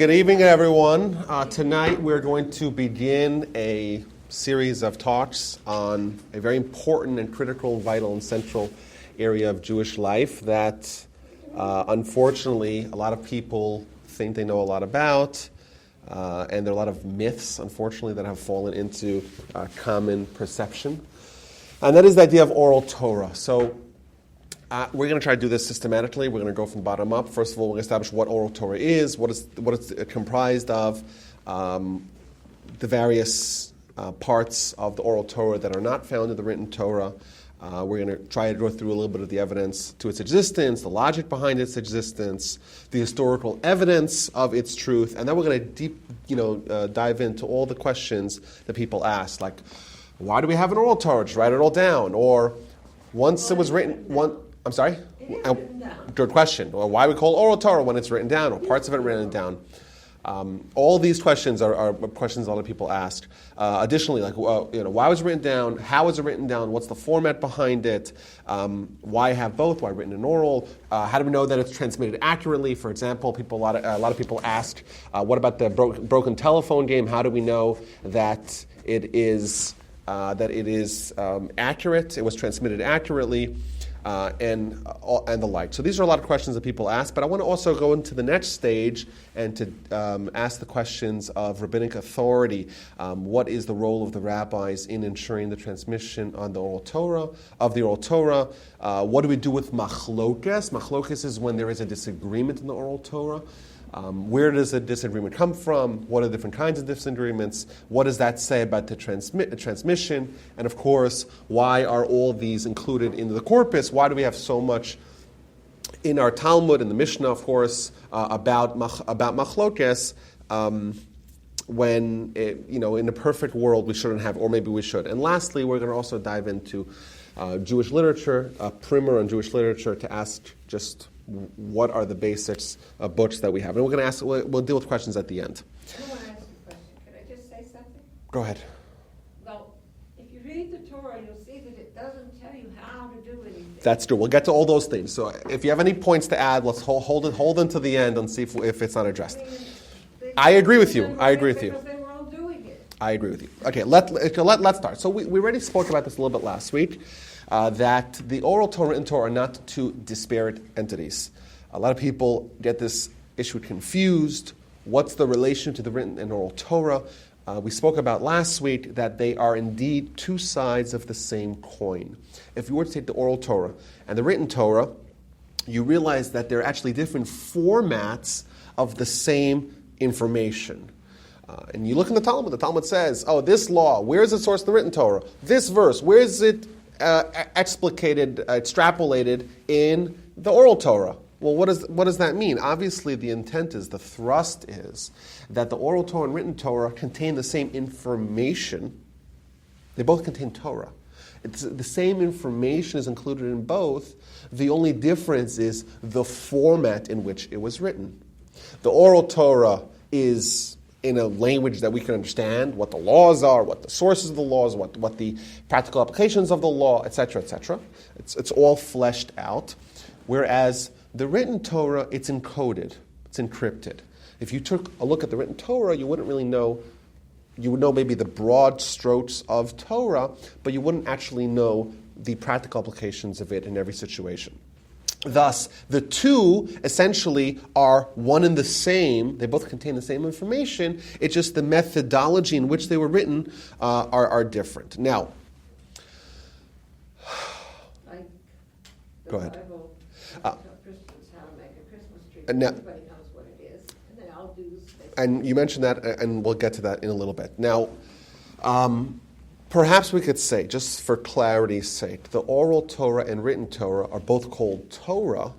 Good evening, everyone. Tonight we're going to begin a series of talks on a very important and critical, vital, and central area of Jewish life that, unfortunately, a lot of people think they know a lot about, and there are a lot of myths, unfortunately, that have fallen into common perception. And that is the idea of Oral Torah. So we're going to try to do this systematically. We're going to go from bottom up. First of all, we're going to establish what Oral Torah is, what it's comprised of, the various parts of the Oral Torah that are not found in the Written Torah. We're going to try to go through a little bit of the evidence to its existence, the logic behind its existence, the historical evidence of its truth, and then we're going to dive into all the questions that people ask, like, why do we have an Oral Torah? Just write it all down. Or once it was written, I'm sorry? Good question. Or why we call Oral Torah when it's written down, or parts of it written down. All these questions are questions a lot of people ask. Additionally, like, why was it written down? How was it written down? What's the format behind it? Why have both? Why written and oral? How do we know that it's transmitted accurately? For example, a lot of people ask, what about the broken telephone game? How do we know that it is accurate? It was transmitted accurately. And the like. So these are a lot of questions that people ask, but I want to also go into the next stage and to ask the questions of rabbinic authority. What is the role of the rabbis in ensuring the transmission on the Oral Torah, of the Oral Torah? What do we do with machlokes? Machlokes is when there is a disagreement in the Oral Torah. Where does the disagreement come from? What are the different kinds of disagreements? What does that say about the transmission? And of course, why are all these included in the corpus? Why do we have so much in our Talmud and the Mishnah, of course, about machlokes? When in a perfect world we shouldn't have, or maybe we should. And lastly, we're going to also dive into Jewish literature, a primer on Jewish literature, to ask just what are the basics of books that we have. And we're going to ask, we'll deal with questions at the end. I want to ask you a question. Can I just say something? Go ahead. Well, if you read the Torah, you'll see that it doesn't tell you how to do anything. That's true. We'll get to all those things. So if you have any points to add, let's hold them to the end and see if it's not addressed. I agree with you. Because they were all doing it. I agree with you. Okay, let's start. So we already spoke about this a little bit last week. That the Oral Torah and Written Torah are not two disparate entities. A lot of people get this issue confused. What's the relation to the Written and Oral Torah? We spoke about last week that they are indeed two sides of the same coin. If you were to take the Oral Torah and the Written Torah, you realize that they're actually different formats of the same information. And you look in the Talmud says, this law, where is it sourced in the Written Torah? This verse, where is it extrapolated in the Oral Torah? Well, what does that mean? Obviously, the thrust is that the Oral Torah and Written Torah contain the same information. They both contain Torah. The same information is included in both. The only difference is the format in which it was written. The Oral Torah is in a language that we can understand, what the laws are, what the sources of the laws, what the practical applications of the law, etc., etc. It's all fleshed out. Whereas the Written Torah, it's encoded, it's encrypted. If you took a look at the Written Torah, you wouldn't really know. You would know maybe the broad strokes of Torah, but you wouldn't actually know the practical applications of it in every situation. Thus, the two essentially are one and the same. They both contain the same information. It's just the methodology in which they were written are different. Now, go ahead. Bible, Christians how to make a Christmas tree. Everybody knows what it is. And then I'll do. And you mentioned that, and we'll get to that in a little bit. Now, perhaps we could say, just for clarity's sake, the Oral Torah and Written Torah are both called Torah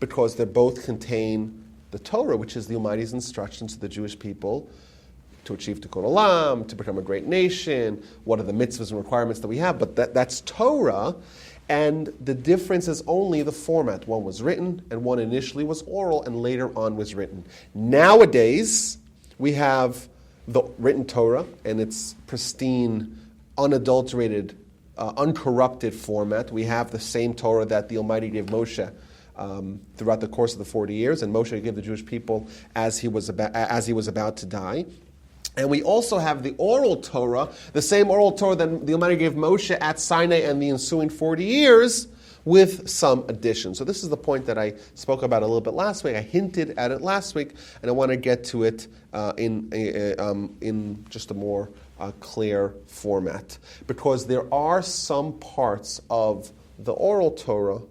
because they both contain the Torah, which is the Almighty's instructions to the Jewish people to achieve Tikkun Olam, to become a great nation, what are the mitzvahs and requirements that we have, but that's Torah, and the difference is only the format. One was written, and one initially was oral, and later on was written. Nowadays, we have the Written Torah and its pristine, unadulterated, uncorrupted format. We have the same Torah that the Almighty gave Moshe throughout the course of the 40 years, and Moshe gave the Jewish people as he was about to die. And we also have the Oral Torah, the same Oral Torah that the Almighty gave Moshe at Sinai and the ensuing 40 years, with some additions. So this is the point that I spoke about a little bit last week. I hinted at it last week, and I want to get to it in just a more clear format. Because there are some parts of the Oral Torah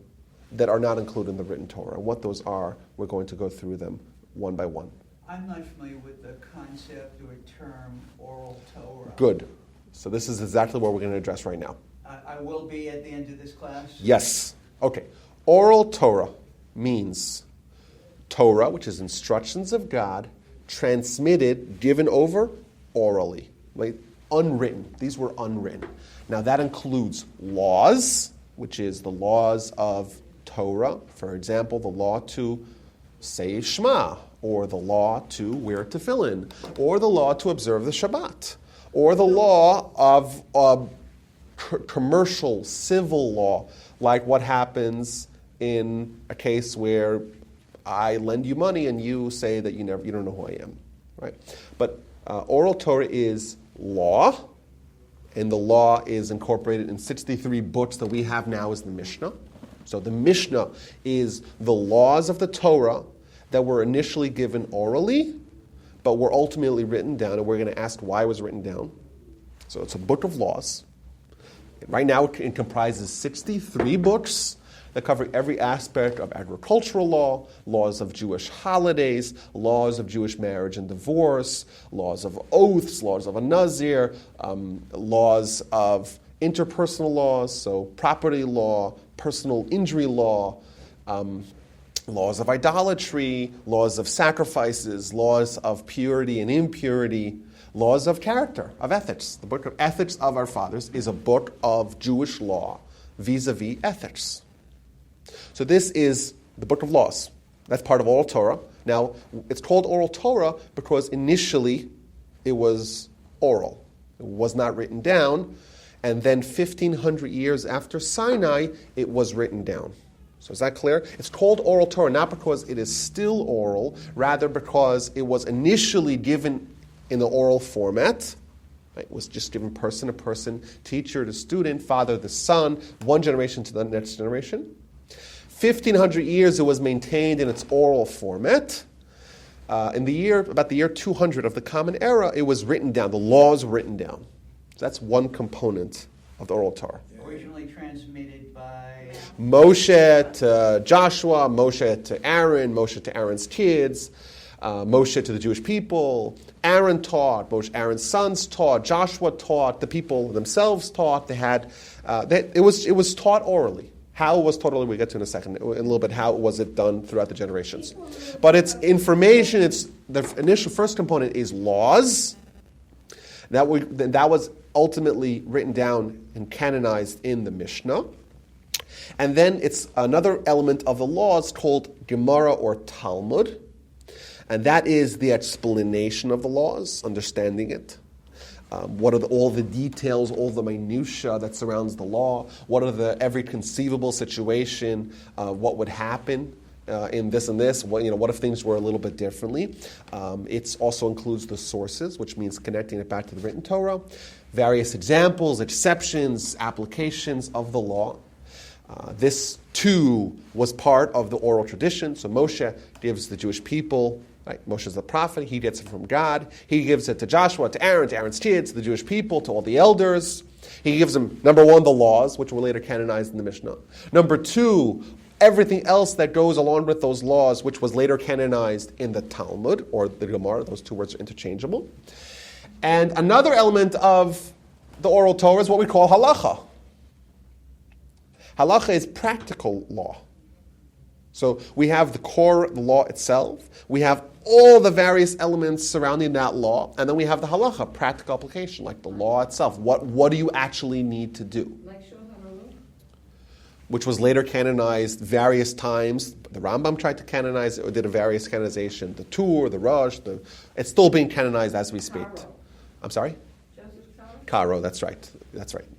that are not included in the Written Torah. And what those are, we're going to go through them one by one. I'm not familiar with the concept or term Oral Torah. Good. So this is exactly what we're going to address right now. I will be at the end of this class? Yes. Okay. Oral Torah means Torah, which is instructions of God, transmitted, given over orally. Right? Unwritten. These were unwritten. Now that includes laws, which is the laws of Torah. For example, the law to say Shema, or the law to wear tefillin, or the law to observe the Shabbat, or the law of commercial, civil law, like what happens in a case where I lend you money and you say that you don't know who I am, right? But Oral Torah is law, and the law is incorporated in 63 books that we have now as the Mishnah. So the Mishnah is the laws of the Torah that were initially given orally, but were ultimately written down, and we're going to ask why it was written down. So it's a book of laws. Right now it comprises 63 books that cover every aspect of agricultural law, laws of Jewish holidays, laws of Jewish marriage and divorce, laws of oaths, laws of a nazir, laws of interpersonal laws, so property law, personal injury law, laws of idolatry, laws of sacrifices, laws of purity and impurity, laws of character, of ethics. The book of Ethics of Our Fathers is a book of Jewish law vis-a-vis ethics. So this is the book of laws. That's part of Oral Torah. Now, it's called Oral Torah because initially it was oral. It was not written down. And then 1,500 years after Sinai, it was written down. So is that clear? It's called Oral Torah not because it is still oral, rather because it was initially given in the oral format. Right? It was just given person to person, teacher to student, father to son, one generation to the next generation. 1,500 years it was maintained in its oral format. About the year 200 of the Common Era, it was written down. The laws were written down. So that's one component of the Oral Torah. Originally transmitted by Moshe to Joshua, Moshe to Aaron, Moshe to Aaron's kids, Moshe to the Jewish people. Aaron taught, Aaron's sons taught, Joshua taught, the people themselves taught. It was taught orally. How it was taught orally, we'll get to in a second. In a little bit, how was it done throughout the generations. But it's information. It's the initial first component is laws. That was ultimately written down and canonized in the Mishnah. And then it's another element of the laws called Gemara or Talmud. And that is the explanation of the laws, understanding it. What are all the details, all the minutiae that surrounds the law? What are every conceivable situation? What would happen in this and this? What if things were a little bit differently? It also includes the sources, which means connecting it back to the Written Torah. Various examples, exceptions, applications of the law. This too was part of the oral tradition. So Moshe gives the Jewish people. Right? Moshe is the prophet. He gets it from God. He gives it to Joshua, to Aaron, to Aaron's kids, to the Jewish people, to all the elders. He gives them, number one, the laws, which were later canonized in the Mishnah. Number two, everything else that goes along with those laws, which was later canonized in the Talmud, or the Gemara. Those two words are interchangeable. And another element of the Oral Torah is what we call halacha. Halacha is practical law. So we have the core, the law itself. We have all the various elements surrounding that law. And then we have the halacha, practical application, like the law itself. What do you actually need to do? Like Shulchan Aruch? Which was later canonized various times. The Rambam tried to canonize it, or did a various canonization. The Tur, the Rosh, it's still being canonized as we speak. Caro. I'm sorry? Joseph Caro? Caro, that's right.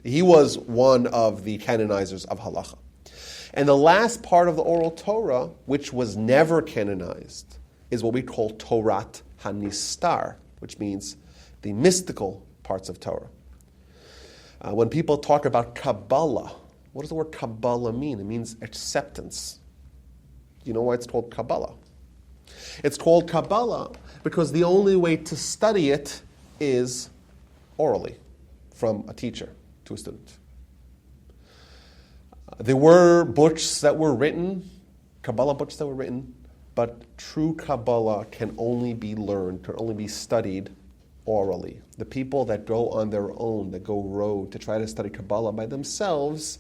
He was one of the canonizers of halacha. And the last part of the Oral Torah, which was never canonized, is what we call Torat HaNistar, which means the mystical parts of Torah. When people talk about Kabbalah, what does the word Kabbalah mean? It means acceptance. Do you know why it's called Kabbalah? It's called Kabbalah because the only way to study it is orally, from a teacher to a student. There were books that were written, Kabbalah books that were written, but true Kabbalah can only be learned, can only be studied orally. The people that go on their own, that go rogue to try to study Kabbalah by themselves,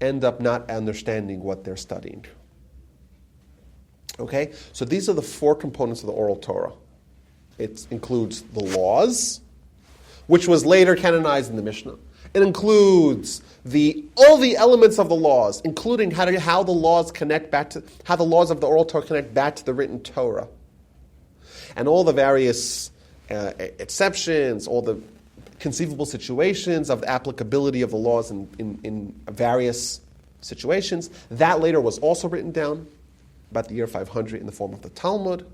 end up not understanding what they're studying. Okay? So these are the four components of the Oral Torah. It includes the laws, which was later canonized in the Mishnah. It includes all the elements of the laws, including how the laws connect back to how the laws of the Oral Torah connect back to the written Torah, and all the various exceptions, all the conceivable situations of the applicability of the laws in various situations. That later was also written down about the year 500 in the form of the Talmud.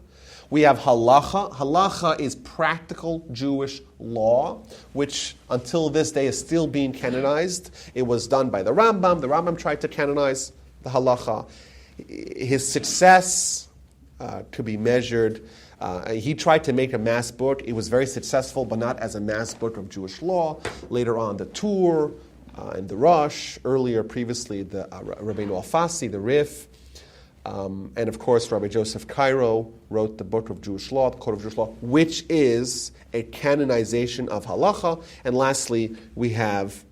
We have halacha. Halacha is practical Jewish law, which until this day is still being canonized. It was done by the Rambam. The Rambam tried to canonize the halacha. His success could be measured. He tried to make a mass book. It was very successful, but not as a mass book of Jewish law. Later on, the Tur and the Rosh. Earlier, previously, the Rabbeinu Alfasi, the Rif. And of course, Rabbi Joseph Cairo wrote the Book of Jewish Law, the Code of Jewish Law, which is a canonization of halacha. And lastly, we have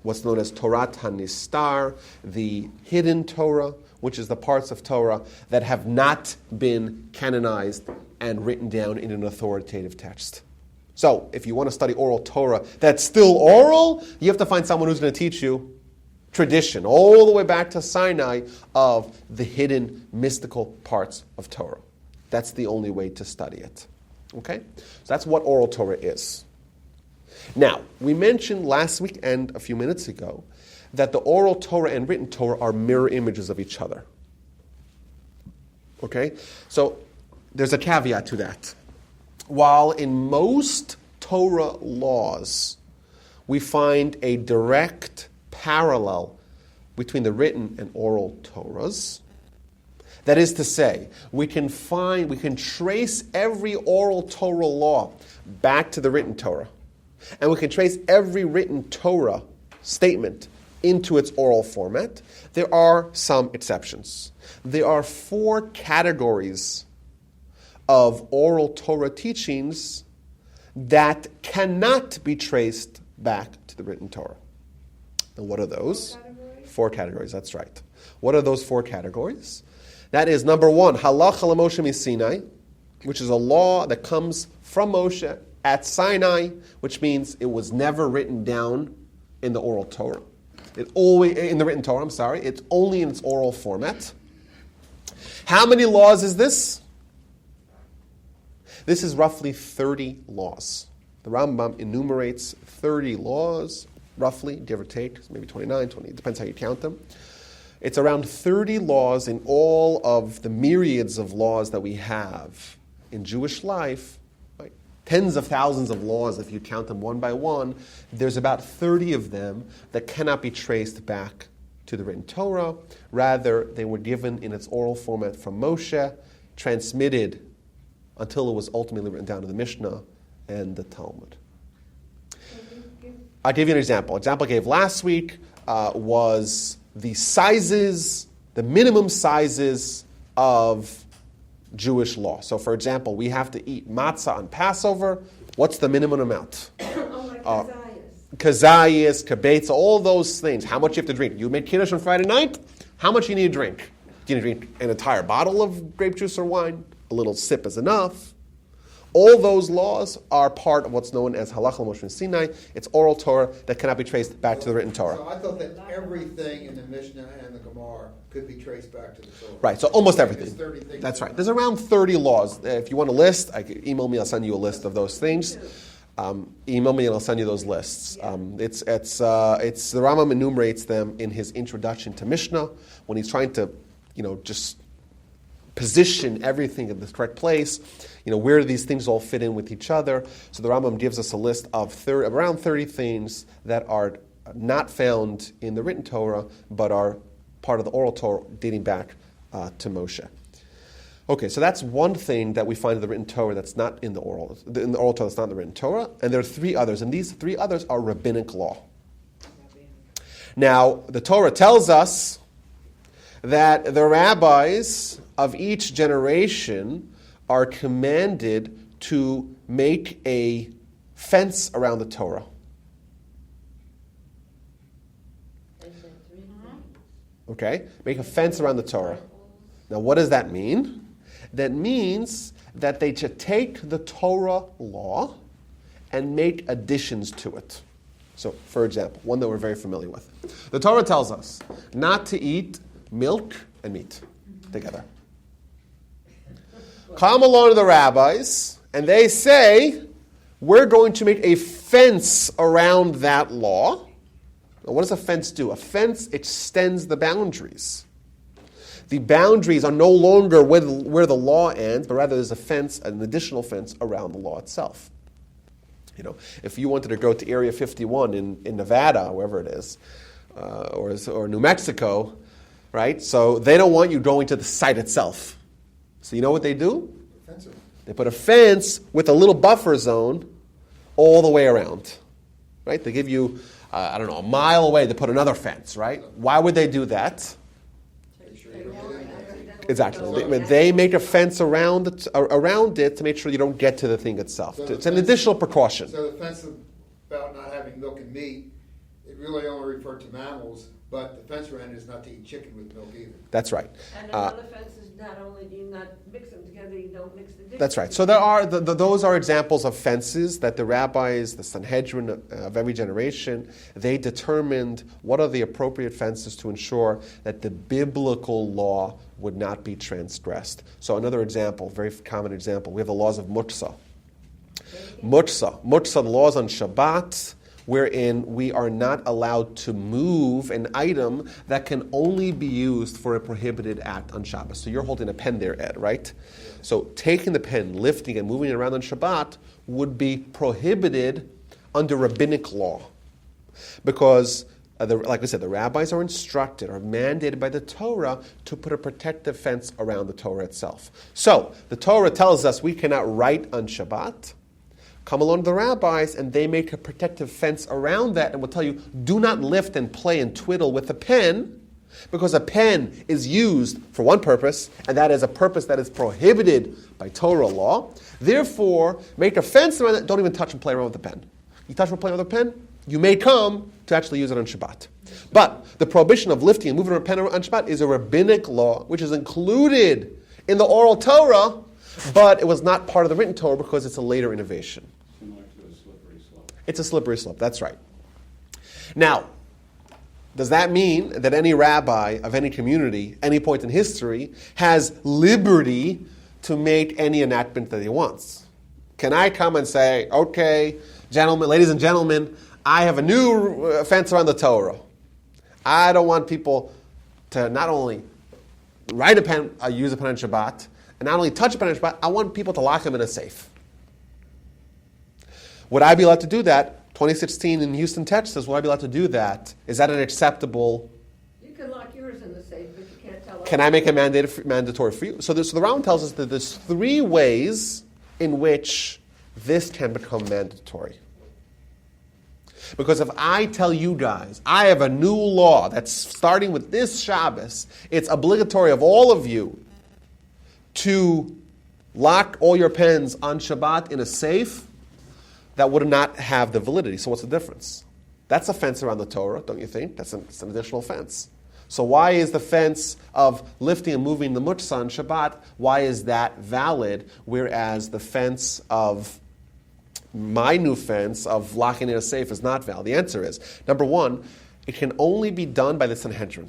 what's known as Torat HaNistar, the hidden Torah, which is the parts of Torah that have not been canonized and written down in an authoritative text. So, if you want to study Oral Torah that's still oral, you have to find someone who's going to teach you tradition, all the way back to Sinai, of the hidden mystical parts of Torah. That's the only way to study it. Okay? So that's what Oral Torah is. Now, we mentioned last week and a few minutes ago that the Oral Torah and Written Torah are mirror images of each other. Okay? So there's a caveat to that. While in most Torah laws we find a direct parallel between the written and oral Torahs. That is to say, we can trace every oral Torah law back to the written Torah. And we can trace every written Torah statement into its oral format. There are some exceptions. There are 4 categories of oral Torah teachings that cannot be traced back to the written Torah. And what are those? 4 categories, that's right. What are those 4 categories? That is, number 1, halacha l'Moshe miSinai, which is a law that comes from Moshe at Sinai, which means it was never written down in the oral Torah. In the written Torah, it's only in its oral format. How many laws is this? This is roughly 30 laws. The Rambam enumerates 30 laws, roughly, give or take, maybe 29, 20, it depends how you count them. It's around 30 laws in all of the myriads of laws that we have in Jewish life, right? Tens of thousands of laws if you count them one by one. There's about 30 of them that cannot be traced back to the written Torah. Rather, they were given in its oral format from Moshe, transmitted until it was ultimately written down in the Mishnah and the Talmud. I'll give you an example. Example I gave last week was the sizes, the minimum sizes of Jewish law. So, for example, we have to eat matzah on Passover. What's the minimum amount? Kazayas, kibetza, all those things. How much you have to drink? You made kiddush on Friday night? How much you need to drink? Do you need to drink an entire bottle of grape juice or wine? A little sip is enough. All those laws are part of what's known as halacha l'Moshe Sinai. It's oral Torah that cannot be traced back to the written Torah. So I thought that everything in the Mishnah and the Gemara could be traced back to the Torah. Right, so almost everything. 30 things. That's right. There's around 30 laws. If you want a list, email me, I'll send you a list of those things. email me and I'll send you those lists. It's the Rambam enumerates them in his introduction to Mishnah when he's trying to, just position everything in the correct place. Where do these things all fit in with each other? So the Rambam gives us a list of around 30 things that are not found in the written Torah, but are part of the oral Torah dating back to Moshe. Okay, so that's one thing that we find in the written Torah that's not in the oral Torah that's not in the written Torah, and there are three others, and these three others are rabbinic law. Now, the Torah tells us that the rabbis of each generation are commanded to make a fence around the Torah. Okay, make a fence around the Torah. Now, what does that mean? That means that they should take the Torah law and make additions to it. So, for example, one that we're very familiar with. The Torah tells us not to eat milk and meat together. Come along to the rabbis, and they say, we're going to make a fence around that law. Now, what does a fence do? A fence extends the boundaries. The boundaries are no longer where the law ends, but rather there's a fence, an additional fence around the law itself. If you wanted to go to Area 51 in Nevada, wherever it is, or New Mexico, right? So they don't want you going to the site itself. So you know what they do? Offensive. They put a fence with a little buffer zone all the way around, right? They give you, a mile away, they put another fence, right? Why would they do that? Exactly. They make a fence around it to make sure you don't get to the thing itself. So it's an additional precaution. So the fence about not having milk and meat, it really only referred to mammals, but the fence around it is not to eat chicken with milk either. That's right. And another fence is not only do you not mix them together, you don't mix the dishes. That's right. So there are those are examples of fences that the rabbis, the Sanhedrin of every generation, they determined what are the appropriate fences to ensure that the biblical law would not be transgressed. So another example, very common example, we have the laws of Mutzah. Mutzah, the laws on Shabbat, wherein we are not allowed to move an item that can only be used for a prohibited act on Shabbat. So you're holding a pen there, Ed, right? So taking the pen, lifting and moving it around on Shabbat would be prohibited under rabbinic law. Because, like I said, the rabbis are instructed, are mandated by the Torah to put a protective fence around the Torah itself. So the Torah tells us we cannot write on Shabbat. Come along to the rabbis, and they make a protective fence around that, and will tell you, do not lift and play and twiddle with a pen, because a pen is used for one purpose, and that is a purpose that is prohibited by Torah law. Therefore, make a fence around it. Don't even touch and play around with the pen. You touch and play with a pen, you may come to actually use it on Shabbat. But the prohibition of lifting and moving a pen on Shabbat is a rabbinic law, which is included in the oral Torah, but it was not part of the written Torah because it's a later innovation. Similar to a slippery slope. It's a slippery slope, that's right. Now, does that mean that any rabbi of any community, any point in history, has liberty to make any enactment that he wants? Can I come and say, okay, gentlemen, ladies and gentlemen, I have a new fence around the Torah. I don't want people to not only write a pen, use a pen on Shabbat, and not only touch a pen on Shabbat, I want people to lock them in a safe. Would I be allowed to do that? 2016 in Houston, Texas, would I be allowed to do that? Is that an acceptable? You can lock yours in the safe, but you can't tell Can I make it mandatory for you? So the Rambam tells us that there's three ways in which this can become mandatory. Because if I tell you guys, I have a new law that's starting with this Shabbos, it's obligatory of all of you to lock all your pens on Shabbat in a safe, that would not have the validity. So what's the difference? That's a fence around the Torah, don't you think? That's an additional fence. So why is the fence of lifting and moving the Mutzah on Shabbat, why is that valid, whereas the fence of my new fence of locking in a safe is not valid? The answer is, number one, it can only be done by the Sanhedrin.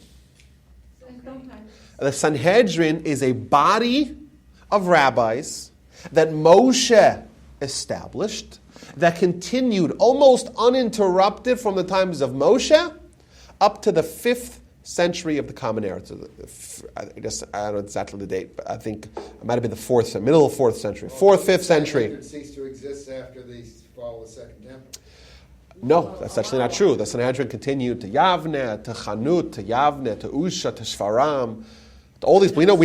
The Sanhedrin is a body of rabbis that Moshe established that continued almost uninterrupted from the times of Moshe up to the 5th century of the Common Era. I don't know exactly the date, but I think it might have been the middle of 4th century. 4th, 5th century. It ceased to exist after the fall of the Second Temple. No, that's actually not true. The Sanhedrin continued to Yavne, to Chanut, to Yavne, to Usha, to Shfaram. To all these, we know.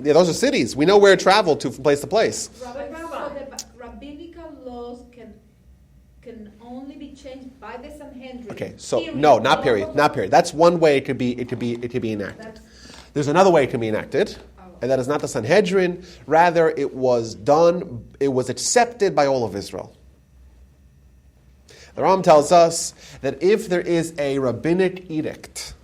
Yeah, those are cities. We know where it traveled to from place to place. Rabbi, so the rabbinical laws can only be changed by the Sanhedrin. Okay, so period. no, not period, not period. That's one way it could be enacted. There's another way it can be enacted, and that is not the Sanhedrin. Rather, it was accepted by all of Israel. The Ram tells us that if there is a rabbinic edict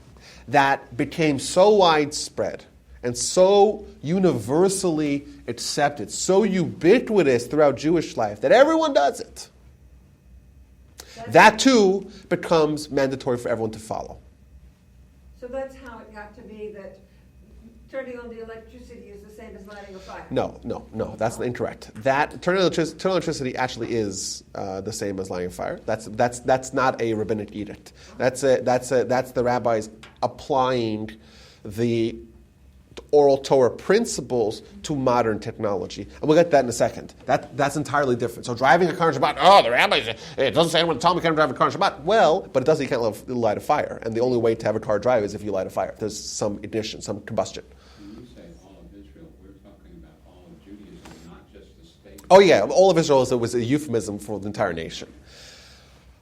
that became so widespread and so universally accepted, so ubiquitous throughout Jewish life that everyone does it, that too becomes mandatory for everyone to follow. So that's how it got to be that turning on the electricity is the same as lighting a fire. No, that's incorrect. That turning on electricity actually is the same as lighting a fire. That's not a rabbinic edict. That's the rabbis applying the Oral Torah principles to modern technology. And we'll get to that in a second. That's entirely different. So driving a car on Shabbat, the rabbis, it doesn't say anyone tell me you can't drive a car on Shabbat. Well, but it does say you can't light a fire. And the only way to have a car drive is if you light a fire. There's some ignition, some combustion. When you say all of Israel, we're talking about all of Judaism, not just the state. Oh yeah, all of Israel was a euphemism for the entire nation.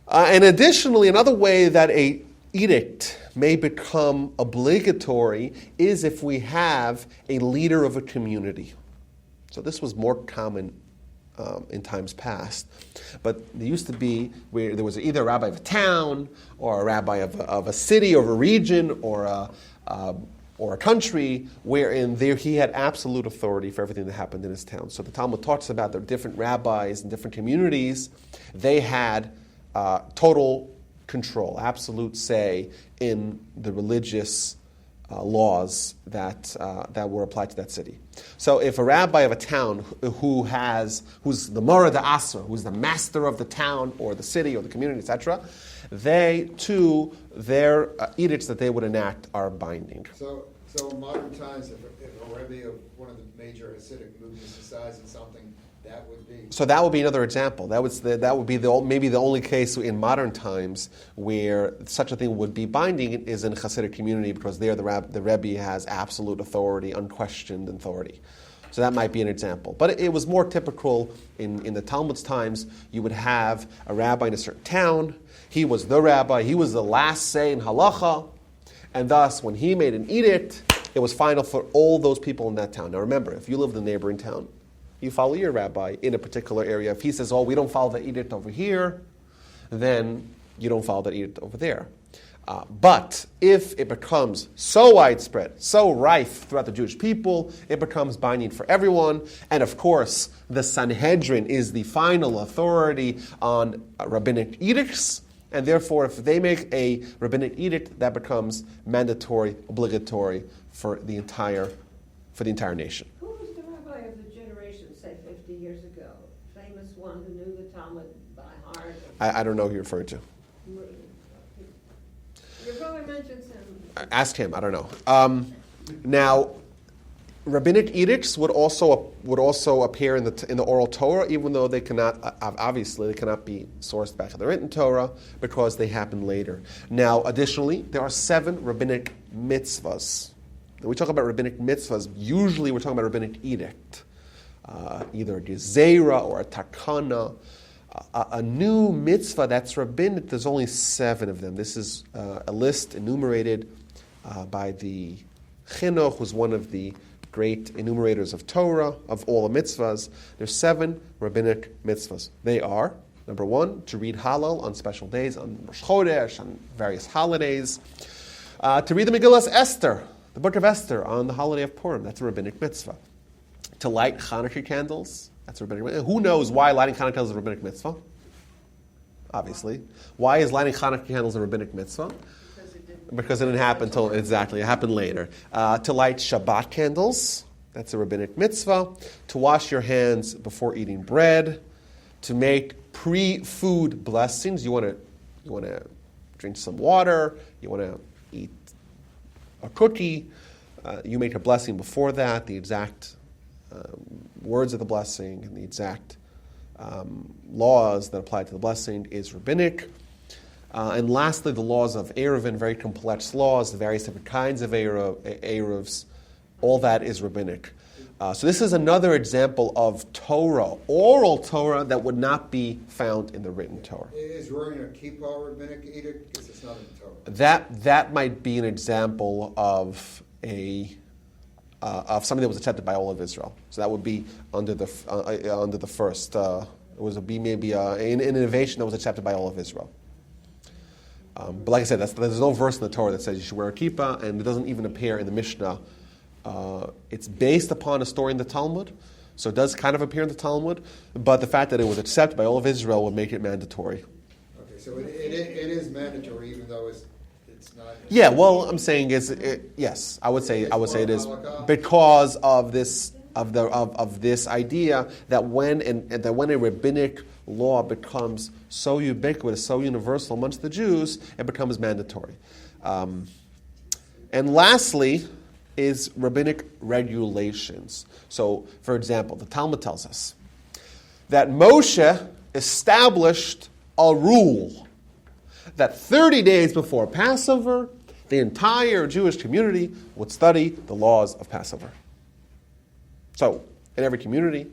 And additionally, another way that a edict may become obligatory is if we have a leader of a community. So this was more common in times past. But there used to be where there was either a rabbi of a town or a rabbi of a city or a region or a country wherein he had absolute authority for everything that happened in his town. So the Talmud talks about the different rabbis in different communities. They had total control, absolute say in the religious laws that were applied to that city. So if a rabbi of a town who's the Mora de Asra, who's the master of the town or the city or the community, etc., they too, their edicts that they would enact are binding. So in modern times, if a Rebbe of one of the major Hasidic movements decides on something, that would be... So that would be another example. That would be maybe the only case in modern times where such a thing would be binding is in a Hasidic community, because there the Rebbe has absolute authority, unquestioned authority. So that might be an example. But it was more typical in the Talmud's times. You would have a rabbi in a certain town. He was the rabbi. He was the last say in halacha. And thus, when he made an edict, it was final for all those people in that town. Now remember, if you live in the neighboring town, you follow your rabbi in a particular area. If he says, we don't follow the edict over here, then you don't follow the edict over there. But if it becomes so widespread, so rife throughout the Jewish people, it becomes binding for everyone. And of course, the Sanhedrin is the final authority on rabbinic edicts. And therefore, if they make a rabbinic edict, that becomes mandatory, obligatory for the entire nation. Who was the rabbi of the generation, say 50 years ago? Famous one who knew the Talmud by heart? I don't know who you're referring to. Your brother mentions him. Ask him. I don't know. Now, rabbinic edicts would also appear in the Oral Torah, even though they cannot, obviously, they cannot be sourced back to the Written Torah because they happen later. Now, additionally, there are 7 rabbinic mitzvahs. When we talk about rabbinic mitzvahs, usually we're talking about rabbinic edict, either a gezerah or a takana. A new mitzvah that's rabbinic, there's only 7 of them. This is a list enumerated by the Chinuch, who's one of the great enumerators of Torah, of all the mitzvahs. There's 7 rabbinic mitzvahs. They are, number 1, to read Hallel on special days, on Rosh Chodesh, on various holidays. To read the Megillas Esther, the book of Esther, on the holiday of Purim. That's a rabbinic mitzvah. To light Hanukkah candles. That's a rabbinic mitzvah. Who knows why lighting Hanukkah candles is a rabbinic mitzvah? Obviously. Why is lighting Hanukkah candles a rabbinic mitzvah? Because it didn't happen until, exactly, it happened later. To light Shabbat candles, that's a rabbinic mitzvah. To wash your hands before eating bread. to make pre-food blessings. You want to drink some water. You want to eat a cookie. You make a blessing before that. The exact words of the blessing and the exact laws that apply to the blessing is rabbinic. And lastly, the laws of Eruvin, very complex laws, the various different kinds of Eruvs, all that is rabbinic. So this is another example of Torah, oral Torah, that would not be found in the written Torah. Is wearing a kippah rabbinic edict? Because it's not in the Torah. That might be an example of something that was accepted by all of Israel. So that would be under the first. It would be maybe an innovation that was accepted by all of Israel. But like I said, there's no verse in the Torah that says you should wear a kippah, and it doesn't even appear in the Mishnah. It's based upon a story in the Talmud, so it does kind of appear in the Talmud, but the fact that it was accepted by all of Israel would make it mandatory. Okay, so it is mandatory, even though it's not. Yeah, well, I'm saying yes. I would say it is because of this idea that when a rabbinic law becomes so ubiquitous, so universal amongst the Jews, it becomes mandatory. And lastly is rabbinic regulations. So, for example, the Talmud tells us that Moshe established a rule that 30 days before Passover, the entire Jewish community would study the laws of Passover. So, in every community,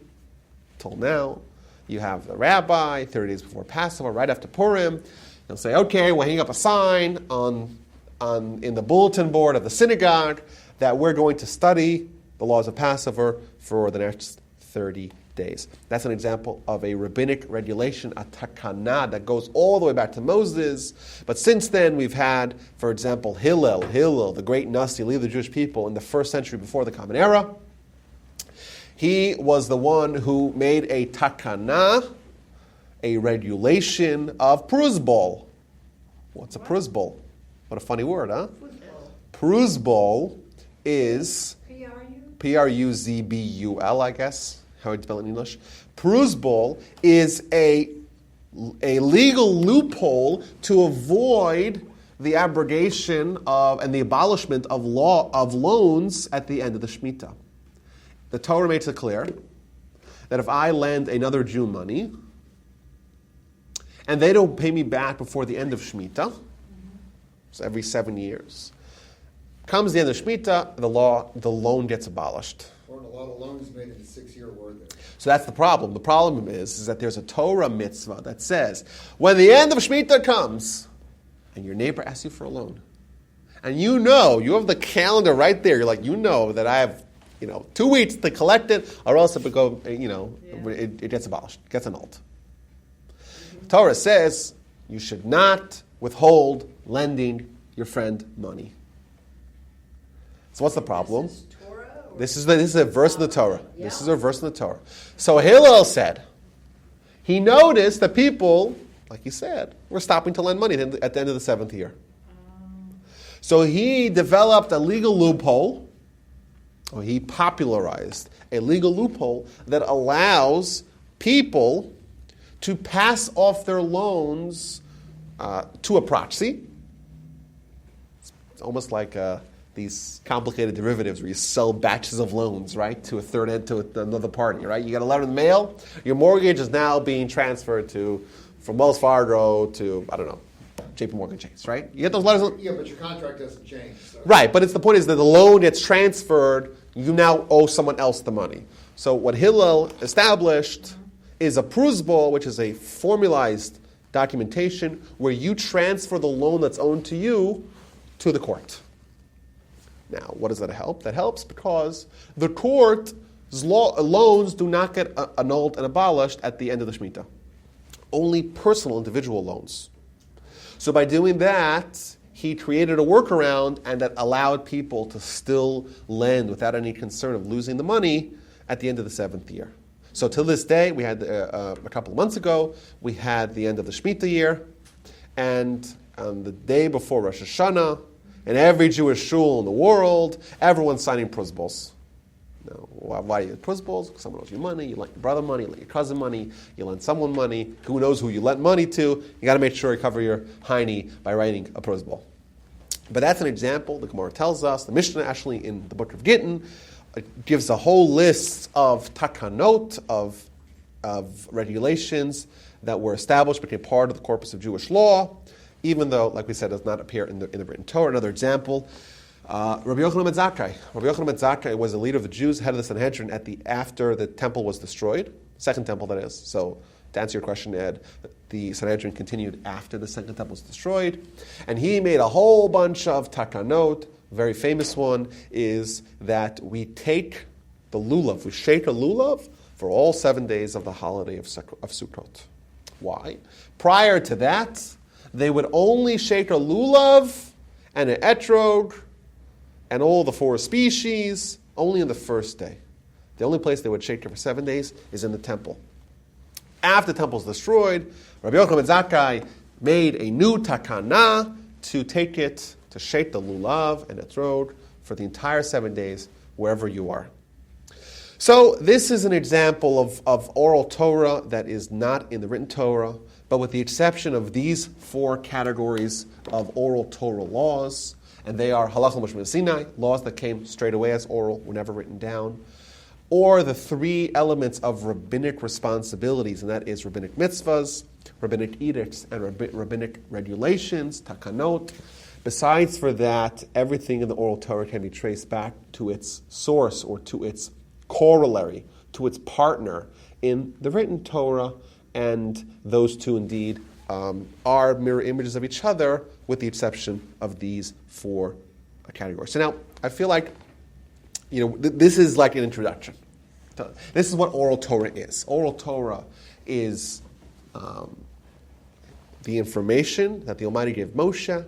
till now, you have the rabbi, 30 days before Passover, right after Purim. He'll say, okay, we'll hang up a sign in the bulletin board of the synagogue that we're going to study the laws of Passover for the next 30 days. That's an example of a rabbinic regulation, a takana, that goes all the way back to Moses. But since then, we've had, for example, Hillel, the great Nasi, leader of the Jewish people in the 1st century before the Common Era. He was the one who made a takana, a regulation of pruzbol. What's a pruzbol? What a funny word, huh? Pruzbol is P-R-U-Z-B-U-L, I guess, how it's spelled in English. Pruzbol is a legal loophole to avoid the abrogation and the abolishment of loans at the end of the Shemitah. The Torah makes it clear that if I lend another Jew money and they don't pay me back before the end of Shemitah, so every 7 years, comes the end of Shemitah, the loan gets abolished. Or a lot of loans made in a 6-year war there. So that's the problem. The problem is that there's a Torah mitzvah that says, when the end of Shemitah comes, and your neighbor asks you for a loan, and you have the calendar right there, you're like, that I have 2 weeks to collect it, or else it gets abolished, gets annulled. Torah says you should not withhold lending your friend money. So what's the problem? This is a verse in the Torah. Yeah. This is a verse in the Torah. So Hillel said, he noticed that people, like he said, were stopping to lend money at the end of the 7th year. So he developed a legal loophole, or he popularized a legal loophole that allows people to pass off their loans to a proxy. It's almost like these complicated derivatives where you sell batches of loans, right, to a third end, to another party, right? You got a letter in the mail, your mortgage is now being transferred from Wells Fargo to, I don't know, JP Morgan Chase, right? You get those letters. Yeah, but your contract doesn't change. So. Right, but the point is that the loan gets transferred, you now owe someone else the money. So what Hillel established is a pruzbol, which is a formalized documentation where you transfer the loan that's owed to you to the court. Now, what does that help? That helps because the court's loans do not get annulled and abolished at the end of the Shemitah. Only personal, individual loans. So by doing that, he created a workaround and that allowed people to still lend without any concern of losing the money at the end of the 7th year. So till this day, we had a couple of months ago, we had the end of the Shemitah year, and on the day before Rosh Hashanah, in every Jewish shul in the world, everyone's signing pruzbols. Why do you get principles? Because someone owes you money. You lent your brother money. You lent your cousin money. You lent someone money. Who knows who you lent money to? You got to make sure you cover your hiney by writing a principle. But that's an example. The Gemara tells us. The Mishnah actually in the book of Gittin gives a whole list of takanot, of regulations that were established, became part of the corpus of Jewish law, even though, like we said, does not appear in the Written Torah. Another example, Rabbi Yochanan ben Zakkai. Rabbi Yochanan ben Zakkai was the leader of the Jews, head of the Sanhedrin, after the temple was destroyed, second temple that is. So to answer your question, Ed, the Sanhedrin continued after the second temple was destroyed, and he made a whole bunch of takanot. A very famous one is that we take the lulav, we shake a lulav for all 7 days of the holiday of Sukkot. Why? Prior to that, they would only shake a lulav and an etrog and all the 4 species only on the first day. The only place they would shake it for 7 days is in the temple. After the temple is destroyed, Rabbi Yochanan ben Zakkai made a new takana to take it, to shake the lulav and etrog for the entire 7 days wherever you are. So this is an example of oral Torah that is not in the Written Torah, but with the exception of these 4 categories of oral Torah laws, and they are halacha moshe Sinai, laws that came straight away as oral, were never written down, or the 3 elements of rabbinic responsibilities, and that is rabbinic mitzvahs, rabbinic edicts, and rabbinic regulations, takanot. Besides for that, everything in the oral Torah can be traced back to its source or to its corollary, to its partner in the Written Torah, and those two indeed are mirror images of each other with the exception of these 4 categories. So now, I feel like, this is like an introduction. This is what oral Torah is. Oral Torah is the information that the Almighty gave Moshe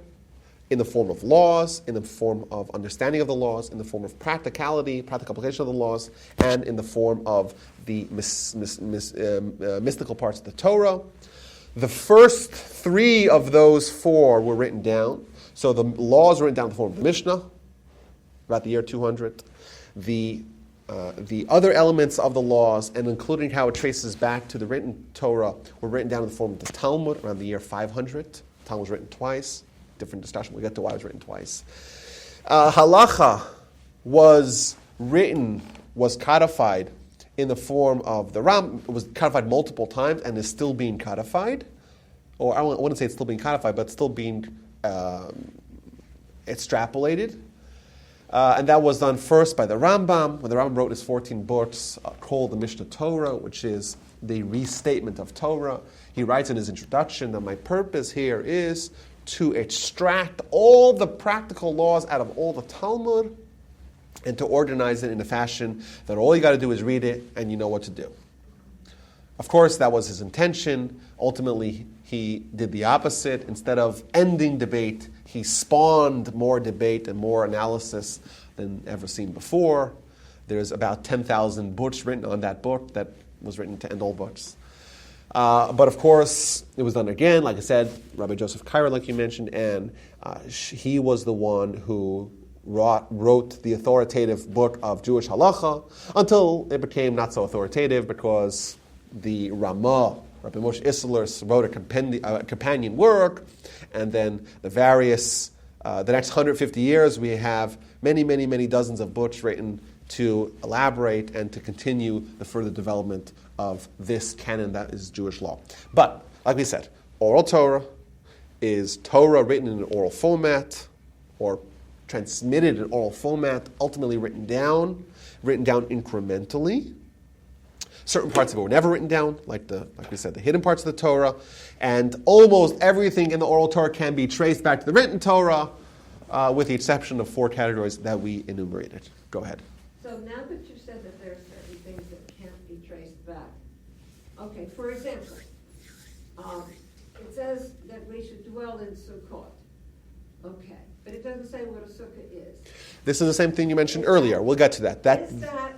in the form of laws, in the form of understanding of the laws, in the form of practical application of the laws, and in the form of the mystical parts of the Torah. The first 3 of those 4 were written down. So the laws were written down in the form of the Mishnah, about the year 200. The other elements of the laws, and including how it traces back to the Written Torah, were written down in the form of the Talmud around the year 500. The Talmud was written twice. Different discussion. We'll get to why it was written twice. Halacha was codified in the form of the Ram. It was codified multiple times and is still being codified. Or I wouldn't say it's still being codified, but still being extrapolated. And that was done first by the Rambam, when the Rambam wrote his 14 books called the Mishnah Torah, which is the restatement of Torah. He writes in his introduction that my purpose here is to extract all the practical laws out of all the Talmud and to organize it in a fashion that all you got to do is read it and you know what to do. Of course, that was his intention. Ultimately, he did the opposite. Instead of ending debate, he spawned more debate and more analysis than ever seen before. There's about 10,000 books written on that book that was written to end all books. But of course, it was done again, like I said, Rabbi Joseph Cairo, like you mentioned, and he was the one who wrote the authoritative book of Jewish halacha until it became not so authoritative because the Ramah, Rabbi Moshe Isserles, wrote a companion work, and then the next 150 years we have many, many, many dozens of books written to elaborate and to continue the further development of this canon that is Jewish law. But, like we said, oral Torah is Torah written in an oral format or transmitted in oral format, ultimately written down incrementally. Certain parts of it were never written down, like we said, the hidden parts of the Torah, and almost everything in the oral Torah can be traced back to the written Torah, with the exception of 4 categories that we enumerated. Go ahead. So now that you said that there are certain things that can't be traced back. Okay, for example, it says that we should dwell in Sukkot. Okay, but it doesn't say what a sukkah is. This is the same thing you mentioned earlier. We'll get to that. Is that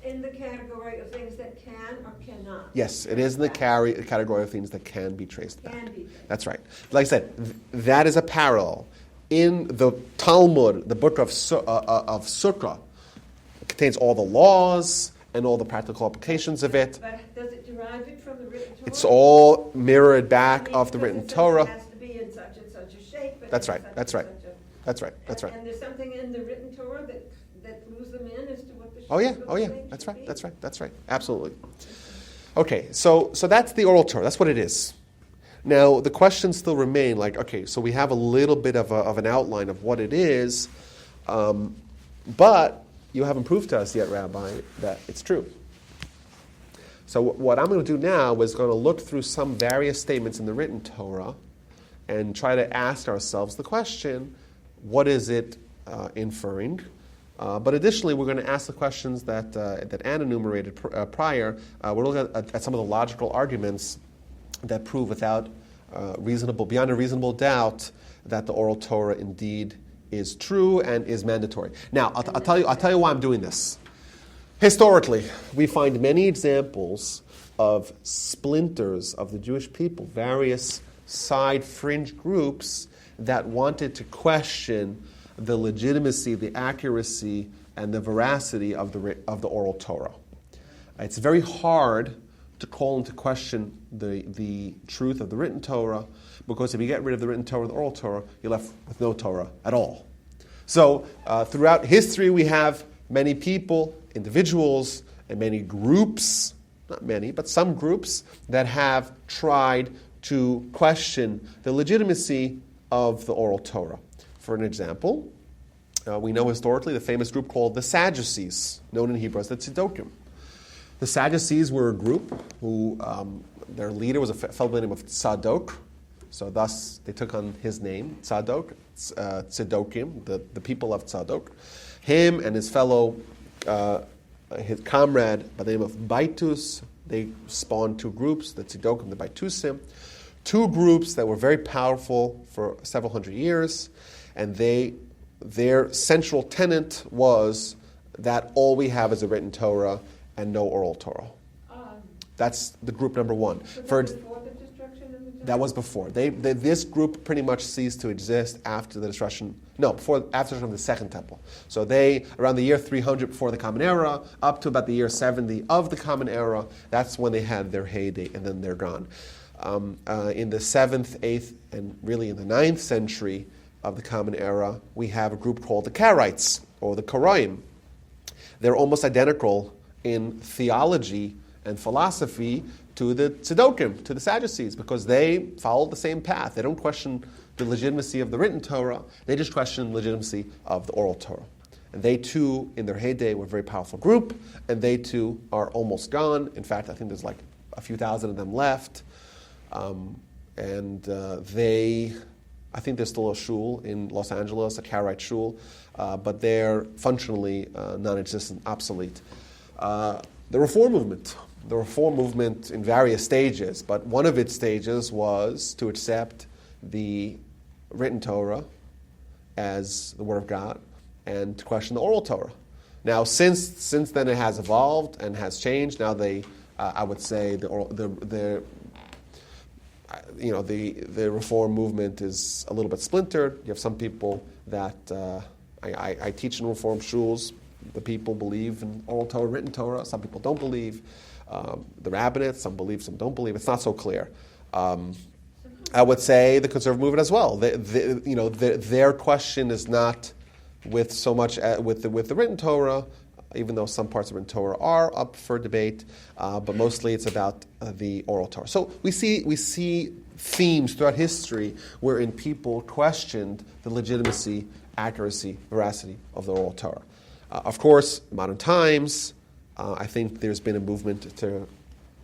in the category of things that can or cannot? Yes, it is in the category of things that can be traced back. Can be traced. That's right. Like I said, that is a parallel. In the Talmud, the book of Sukkah, contains all the laws and all the practical applications of it. But does it derive it from the written Torah? It's all mirrored back I mean, of the because written it says Torah. It has to be in such and such a shape. and That's in right, such that's and right. such a- That's right. And there's something in the written Torah that clues them in as to what the shape Oh yeah, of the oh yeah, thing that's should right, be? that's right, absolutely. Okay, so that's the oral Torah. That's what it is. Now the questions still remain. Like, okay, so we have a little bit of an outline of what it is, but you haven't proved to us yet, Rabbi, that it's true. So what I'm going to do now is going to look through some various statements in the written Torah and try to ask ourselves the question: what is it inferring? But additionally, we're going to ask the questions that Anna enumerated prior. We're looking at some of the logical arguments that prove beyond a reasonable doubt, that the oral Torah indeed is true and is mandatory. Now, I'll tell you why I'm doing this. Historically, we find many examples of splinters of the Jewish people, various side fringe groups that wanted to question the legitimacy, the accuracy, and the veracity of the oral Torah. It's very hard to call into question the truth of the written Torah, because if you get rid of the written Torah and the oral Torah, you're left with no Torah at all. So throughout history, we have many people, individuals, and many groups, not many, but some groups, that have tried to question the legitimacy of the oral Torah. For an example, we know historically the famous group called the Sadducees, known in Hebrew as the Tzedokim. The Sadducees were a group who, their leader was a fellow by the name of Tzadok, so thus they took on his name, Tzadok, Tzedokim, the people of Tzadok. Him and his fellow, his comrade by the name of Baitus, they spawned two groups, the Tzedokim, the Baitusim, two groups that were very powerful for several hundred years, and their central tenet was that all we have is a written Torah and no oral Torah. That's the group number one. Before the destruction of the temple? That was before. This group pretty much ceased to exist after the destruction. No, after the destruction of the Second Temple. So they, around the year 300 before the Common Era, up to about the year 70 of the Common Era, that's when they had their heyday, and then they're gone. In the 7th, 8th, and really in the 9th century of the Common Era, we have a group called the Karaites, or the Karaim. They're almost identical in theology and philosophy to the Tzedokim, to the Sadducees, because they followed the same path. They don't question the legitimacy of the written Torah, they just question the legitimacy of the oral Torah. And they too, in their heyday, were a very powerful group, and they too are almost gone. In fact, I think there's like a few thousand of them left. I think there's still a shul in Los Angeles, a Karaite shul, but they're functionally non-existent, obsolete. The Reform movement in various stages, but one of its stages was to accept the written Torah as the Word of God and to question the oral Torah. Now, since then it has evolved and has changed. Now I would say the Reform movement is a little bit splintered. You have some people that I teach in Reform shuls. The people believe in oral Torah, written Torah. Some people don't believe. The rabbinate, some believe, some don't believe. It's not so clear. I would say the conservative movement as well. Their question is not with so much with the written Torah, even though some parts of written Torah are up for debate, but mostly it's about the oral Torah. So we see themes throughout history wherein people questioned the legitimacy, accuracy, veracity of the oral Torah. Of course, in modern times, I think there's been a movement to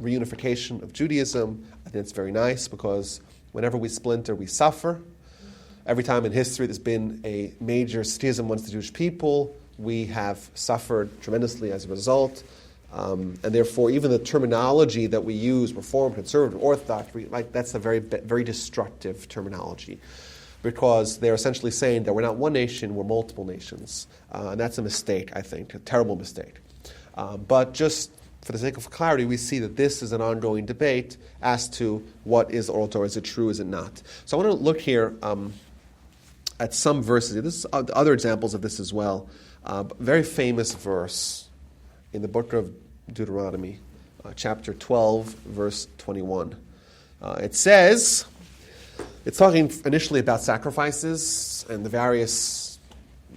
reunification of Judaism. I think it's very nice because whenever we splinter, we suffer. Every time in history there's been a major schism amongst the Jewish people, we have suffered tremendously as a result. And therefore, even the terminology that we use, Reform, Conservative, Orthodox, that's a very, very destructive terminology. Because they're essentially saying that we're not one nation, we're multiple nations. And that's a mistake, I think, a terrible mistake. But just for the sake of clarity, we see that this is an ongoing debate as to what is oral Torah. Is it true, is it not? So I want to look here at some verses. This is other examples of this as well. Very famous verse in the book of Deuteronomy, chapter 12, verse 21. It says, it's talking initially about sacrifices and the various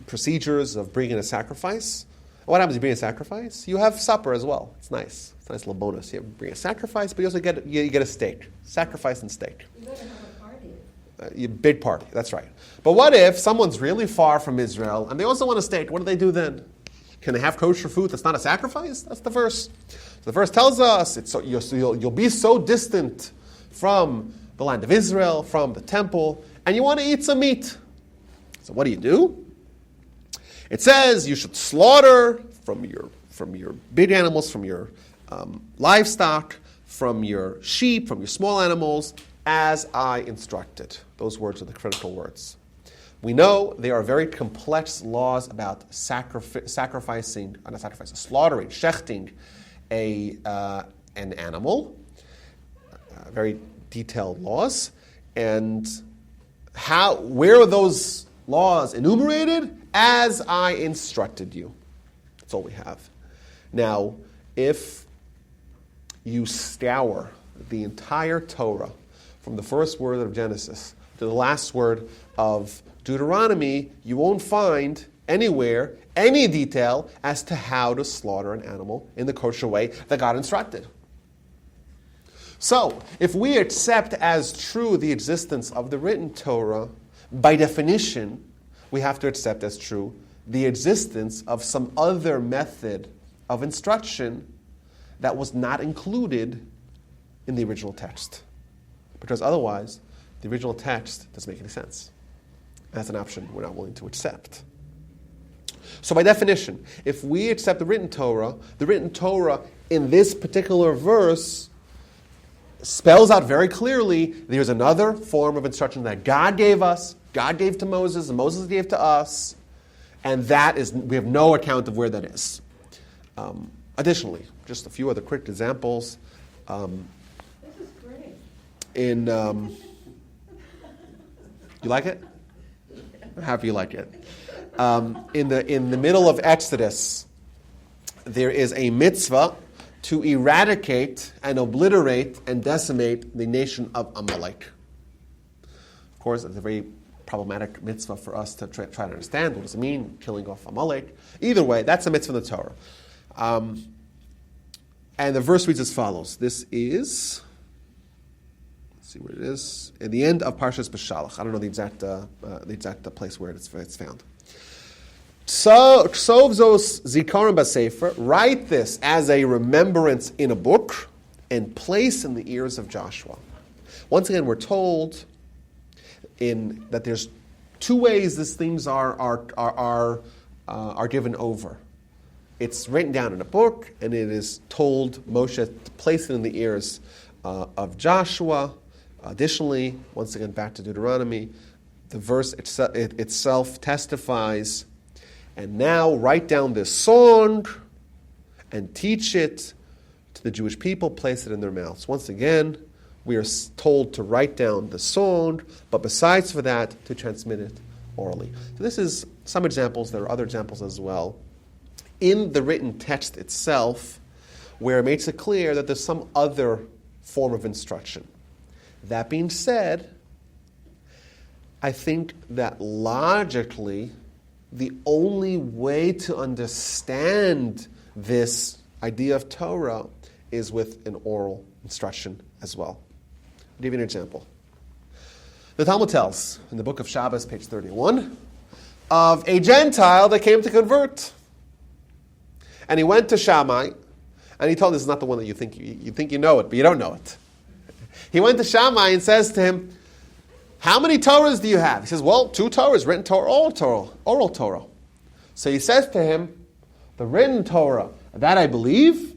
procedures of bringing a sacrifice. What happens if you bring a sacrifice? You have supper as well. It's nice. It's a nice little bonus. You bring a sacrifice, but you also get a steak. Sacrifice and steak. You better have a party. Big party, that's right. But what if someone's really far from Israel and they also want a steak? What do they do then? Can they have kosher food that's not a sacrifice? That's the verse. So the verse tells us you'll be so distant from the land of Israel, from the temple, and you want to eat some meat. So what do? It says you should slaughter from your big animals, from your livestock, from your sheep, from your small animals, as I instructed. Those words are the critical words. We know there are very complex laws about slaughtering, shechting an animal. Very detailed laws. And where are those laws enumerated? As I instructed you. That's all we have. Now, if you scour the entire Torah, from the first word of Genesis to the last word of Deuteronomy, you won't find anywhere any detail as to how to slaughter an animal in the kosher way that God instructed. So, if we accept as true the existence of the written Torah, by definition, we have to accept as true the existence of some other method of instruction that was not included in the original text. Because otherwise, the original text doesn't make any sense. That's an option we're not willing to accept. So by definition, if we accept the written Torah in this particular verse spells out very clearly there's another form of instruction that God gave us, God gave to Moses, and Moses gave to us, and we have no account of where that is. Additionally, just a few other quick examples. This is great. You like it? I'm happy you like it. In the middle of Exodus, there is a mitzvah to eradicate and obliterate and decimate the nation of Amalek. Of course, it's a very problematic mitzvah for us to try to understand. What does it mean, killing off Amalek? Either way, that's a mitzvah in the Torah. And the verse reads as follows. This is, let's see where it is, at the end of Parshas Beshalach. I don't know the exact place where it's found. So, Ksovzos Zikaron Basefer, write this as a remembrance in a book and place in the ears of Joshua. Once again, we're told that there's two ways these things are given over. It's written down in a book, and it is told Moshe to place it in the ears of Joshua. Additionally, once again, back to Deuteronomy, the verse itself testifies, and now write down this song and teach it to the Jewish people, place it in their mouths. Once again, we are told to write down the song, but besides for that, to transmit it orally. So this is some examples. There are other examples as well in the written text itself, where it makes it clear that there's some other form of instruction. That being said, I think that logically, the only way to understand this idea of Torah is with an oral instruction as well. I'll give you an example. The Talmud tells, in the book of Shabbos, page 31, of a Gentile that came to convert. And he went to Shammai, and he told him, this is not the one that you think you know it, but you don't know it. He went to Shammai and says to him, how many Torahs do you have? He says, well, 2 Torahs, written Torah, oral Torah. So he says to him, the written Torah, that I believe,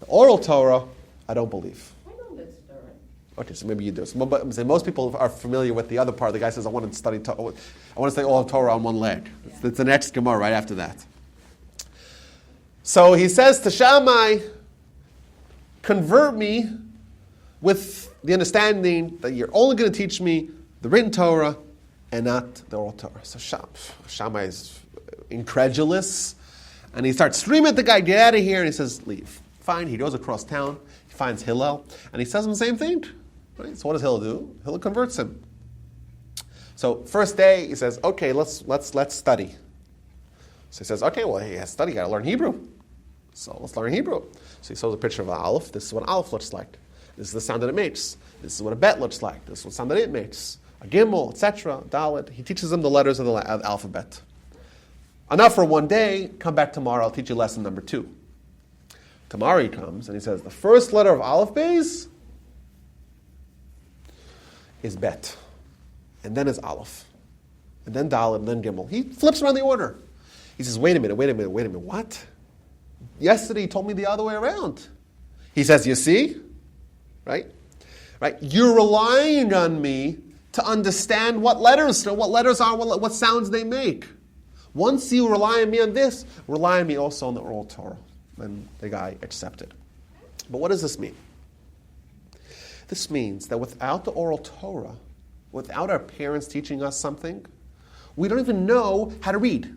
the oral Torah, I don't believe. I know that story. Okay, so maybe you do. So most people are familiar with the other part. The guy says, I want to study all of Torah on one leg. It's the next Gemara right after that. So he says to Shammai, convert me with the understanding that you're only going to teach me the written Torah and not the oral Torah. So Shammai is incredulous. And he starts screaming at the guy, get out of here. And he says, leave. Fine. He goes across town. He finds Hillel. And he says him the same thing. Right? So what does Hillel do? Hillel converts him. So first day, he says, okay, let's study. So he says, okay, well, he has to study. You got to learn Hebrew. So let's learn Hebrew. So he shows a picture of an aleph. This is what an aleph looks like. This is the sound that it makes. This is what a bet looks like. This is what sound that it makes. A gimel, etc., dalet. He teaches them the letters of the alphabet. Enough for one day. Come back tomorrow. I'll teach you lesson number 2. Tomorrow he comes and he says, the first letter of aleph beis is bet. And then is aleph. And then dalet, and then gimel. He flips around the order. He says, wait a minute. What? Yesterday he told me the other way around. He says, you see? Right? You're relying on me to understand what letters are, what sounds they make. Once you rely on me on this, rely on me also on the Oral Torah. And the guy accepted. But what does this mean? This means that without the Oral Torah, without our parents teaching us something, we don't even know how to read.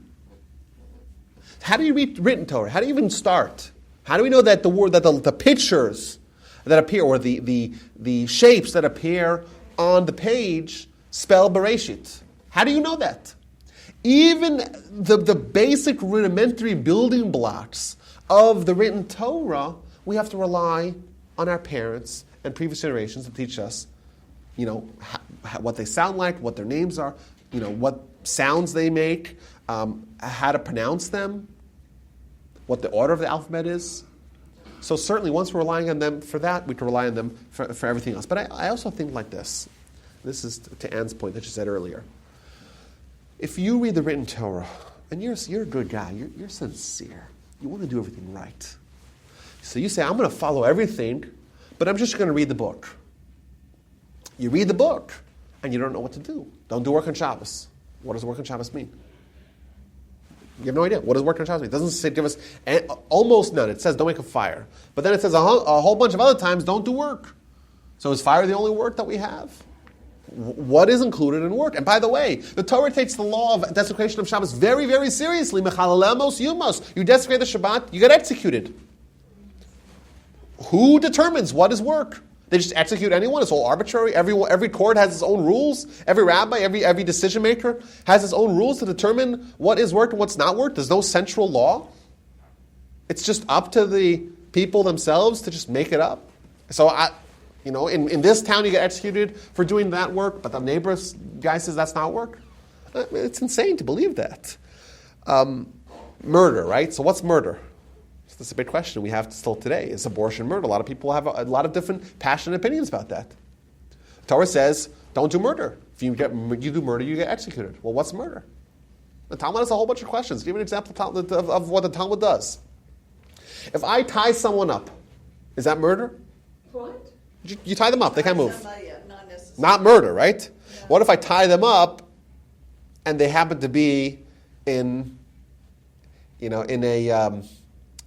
How do you read Written Torah? How do you even start? How do we know that the word, that the pictures that appear, or the shapes that appear on the page spell Bereshit? How do you know that? Even the basic rudimentary building blocks of the Written Torah, we have to rely on our parents and previous generations to teach us, what they sound like, what their names are, what sounds they make, how to pronounce them, what the order of the alphabet is. So certainly once we're relying on them for that, we can rely on them for everything else. But I also think like this. This is to Anne's point that she said earlier. If you read the Written Torah, and you're a good guy, you're sincere, you want to do everything right. So you say, I'm going to follow everything, but I'm just going to read the book. You read the book, and you don't know what to do. Don't do work on Shabbos. What does work on Shabbos mean? You have no idea. What does work on Shabbos mean? It doesn't say give us almost none. It says don't make a fire. But then it says a whole bunch of other times don't do work. So is fire the only work that we have? What is included in work? And by the way, the Torah takes the law of desecration of Shabbos very, very seriously. Mechalalemos yumos. You desecrate the Shabbat, you get executed. Who determines what is work? They just execute anyone. It's all arbitrary. Every court has its own rules. Every rabbi, every decision maker has his own rules to determine what is work and what's not work. There's no central law. It's just up to the people themselves to just make it up. So in this town you get executed for doing that work, but the neighbor's guy says that's not work. It's insane to believe that. Murder, right? So what's murder? That's a big question we have still today. Is abortion murder? A lot of people have a lot of different passionate opinions about that. The Torah says, don't do murder. If you do murder, you get executed. Well, what's murder? The Talmud has a whole bunch of questions. Give me an example of what the Talmud does. If I tie someone up, is that murder? What? You tie them up, they can't move. Not necessarily. Not murder, right? Yeah. What if I tie them up and they happen to be in a...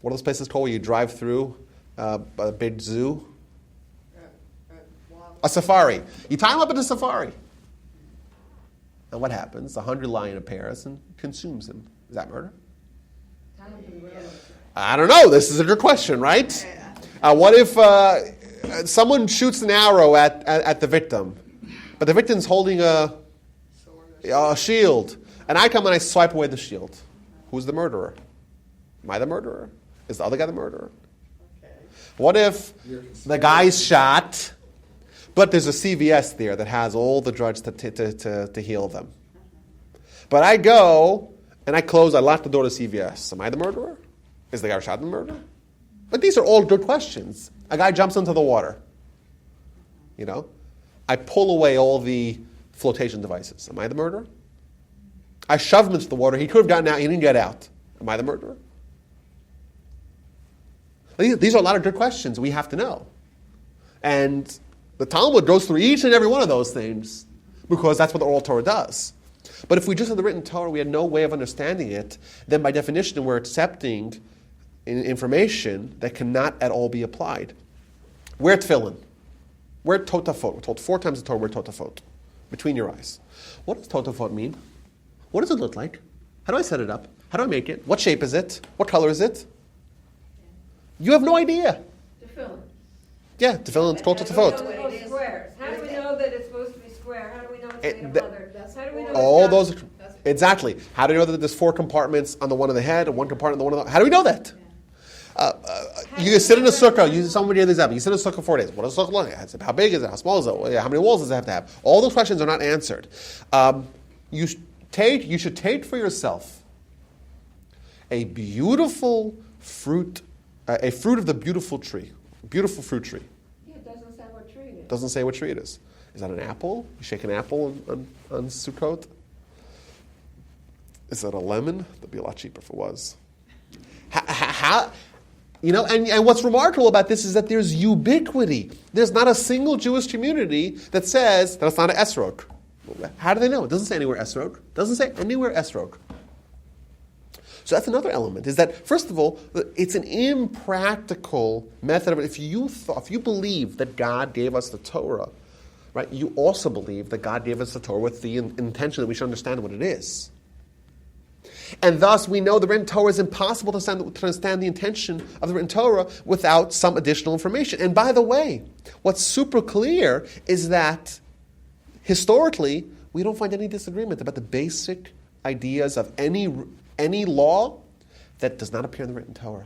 what are those places called where you drive through a big zoo? A safari. You tie them up in a safari. And what happens? 100 lion appears and consumes him. Is that murder? I don't know. This is a good question, right? What if someone shoots an arrow at the victim, but the victim's holding a shield, and I come and I swipe away the shield? Who's the murderer? Am I the murderer? Is the other guy the murderer? Okay. What if the guy's shot, but there's a CVS there that has all the drugs to heal them? But I go and I lock the door to CVS. Am I the murderer? Is the guy who shot the murderer? But these are all good questions. A guy jumps into the water. I pull away all the flotation devices. Am I the murderer? I shove him into the water. He could have gotten out. He didn't get out. Am I the murderer? These are a lot of good questions we have to know. And the Talmud goes through each and every one of those things because that's what the Oral Torah does. But if we just have the Written Torah, we had no way of understanding it, then by definition we're accepting information that cannot at all be applied. Wear tefillin. Wear totafot. We're told 4 times in the Torah, wear totafot. Between your eyes. What does totafot mean? What does it look like? How do I set it up? How do I make it? What shape is it? What color is it? You have no idea. Tefillin. Yeah, tefillin, it's called How do tefillot. we know it's squares? How do we know that it's supposed to be square? How do we know it's made of the- leather? How do we know All it's not? those, exactly. How do you know that there's 4 compartments on the one of the head and 1 compartment on the one of the? How do we know that? You sit in a sukkah. You somebody did this example. You sit in a sukkah 4 days. What does a sukkah look like? How big is it? How small is it? How many walls does it have to have? All those questions are not answered. You should take for yourself a beautiful fruit, a fruit of the beautiful tree, beautiful fruit tree. Yeah, it doesn't say what tree it is. Doesn't say what tree it is. Is that an apple? You shake an apple on Sukkot? Is that a lemon? That'd be a lot cheaper if it was. How, and what's remarkable about this is that there's ubiquity. There's not a single Jewish community that says that it's not an esrog. How do they know? It doesn't say anywhere esrog. It doesn't say anywhere esrog. So that's another element, is that, first of all, it's an impractical method of it. If you believe that God gave us the Torah, right, you also believe that God gave us the Torah with the intention that we should understand what it is. And thus, we know the written Torah is impossible to understand the intention of the written Torah without some additional information. And by the way, what's super clear is that, historically, we don't find any disagreement about the basic ideas of any law that does not appear in the written Torah.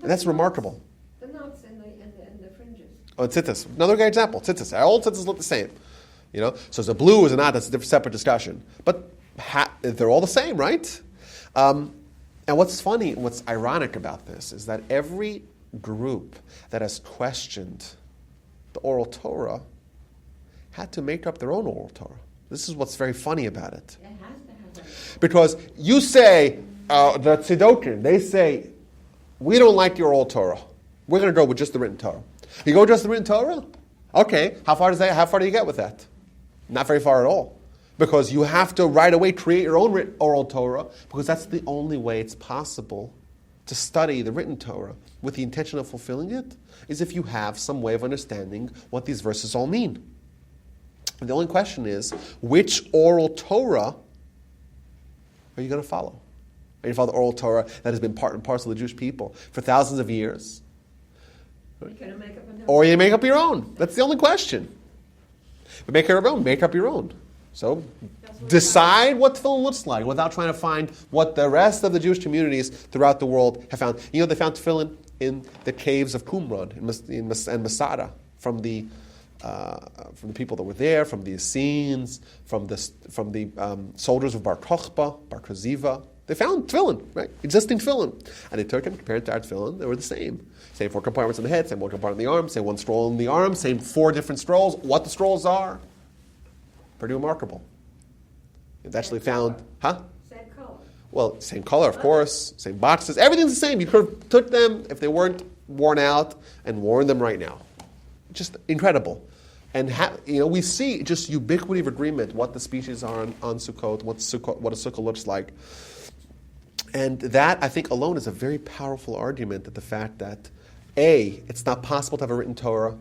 And that's remarkable. The notes and the fringes. Oh, tzitzis. Another great example. Tzitzis. All tzitzis look the same. So is it blue, is it not? That's a separate discussion. But they're all the same, right? And what's funny, what's ironic about this is that every group that has questioned the Oral Torah had to make up their own Oral Torah. This is what's very funny about it. It has to have that. Because you say, the Tzedokim, they say, we don't like your Oral Torah. We're going to go with just the written Torah. You go just the written Torah? Okay, how far do you get with that? Not very far at all. Because you have to right away create your own Oral Torah, because that's the only way it's possible to study the written Torah with the intention of fulfilling it, is if you have some way of understanding what these verses all mean. And the only question is, which Oral Torah are you going to follow? Are you going to follow the Oral Torah that has been part and parcel of the Jewish people for thousands of years? You're going to make up a new Or you make up your own? That's the only question. But make up your own. So decide what tefillin looks like without trying to find what the rest of the Jewish communities throughout the world have found. They found tefillin in the caves of Qumran and Masada from the people that were there, from the Essenes, from the soldiers of Bar Kokhba, Bar Koziva. They found tefillin, right? Existing tefillin. And they took them, compared to our tefillin, they were the same. Same 4 compartments on the head, same 1 compartment in the arm, same 1 scroll in the arm, same 4 different scrolls. What the scrolls are, pretty remarkable. It's actually found, same color. Well, same color, of course, same boxes, everything's the same. You could have took them if they weren't worn out and worn them right now. Just incredible. And we see just ubiquity of agreement, what the species are on Sukkot, what a sukkah looks like. And that, I think, alone is a very powerful argument that the fact that, A, it's not possible to have a written Torah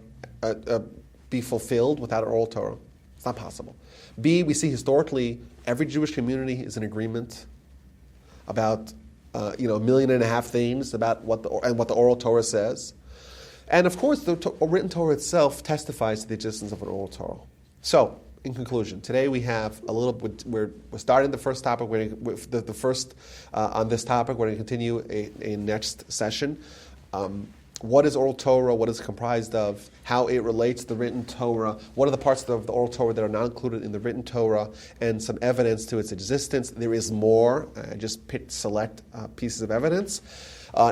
be fulfilled without an oral Torah. It's not possible. B, we see historically every Jewish community is in agreement about 1.5 million things about what the Oral Torah says. And of course, the written Torah itself testifies to the existence of an Oral Torah. So, in conclusion, today we have a little bit. We're starting the first topic. The first on this topic. We're going to continue a next session. What is Oral Torah? What is it comprised of? How it relates to the written Torah? What are the parts of the Oral Torah that are not included in the written Torah? And some evidence to its existence. There is more. I just picked select pieces of evidence.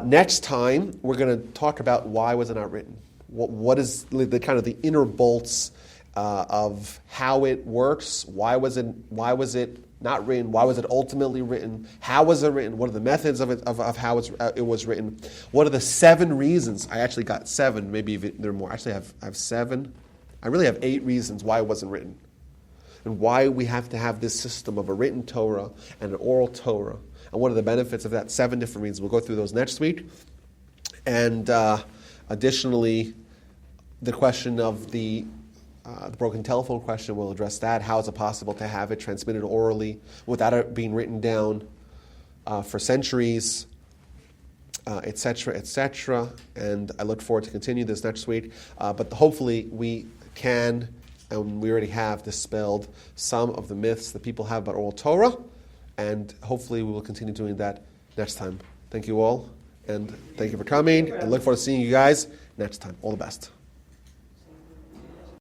Next time, we're going to talk about why was it not written? What is the kind of the inner bolts of how it works? Why was it not written? Why was it ultimately written? How was it written? What are the methods of it, of how it was written? What are the 7 reasons? I actually got 7. Maybe there are more. Actually, I have 7. I really have 8 reasons why it wasn't written, and why we have to have this system of a written Torah and an oral Torah. And what are the benefits of that? 7 different reasons. We'll go through those next week. And additionally, the question of the broken telephone question, we'll address that. How is it possible to have it transmitted orally without it being written down? for centuries, etc., etc. And I look forward to continue this next week. But hopefully we can, and we already have, dispelled some of the myths that people have about Oral Torah, and hopefully we will continue doing that next time. Thank you all, and thank you for coming, and look forward to seeing you guys next time. All the best.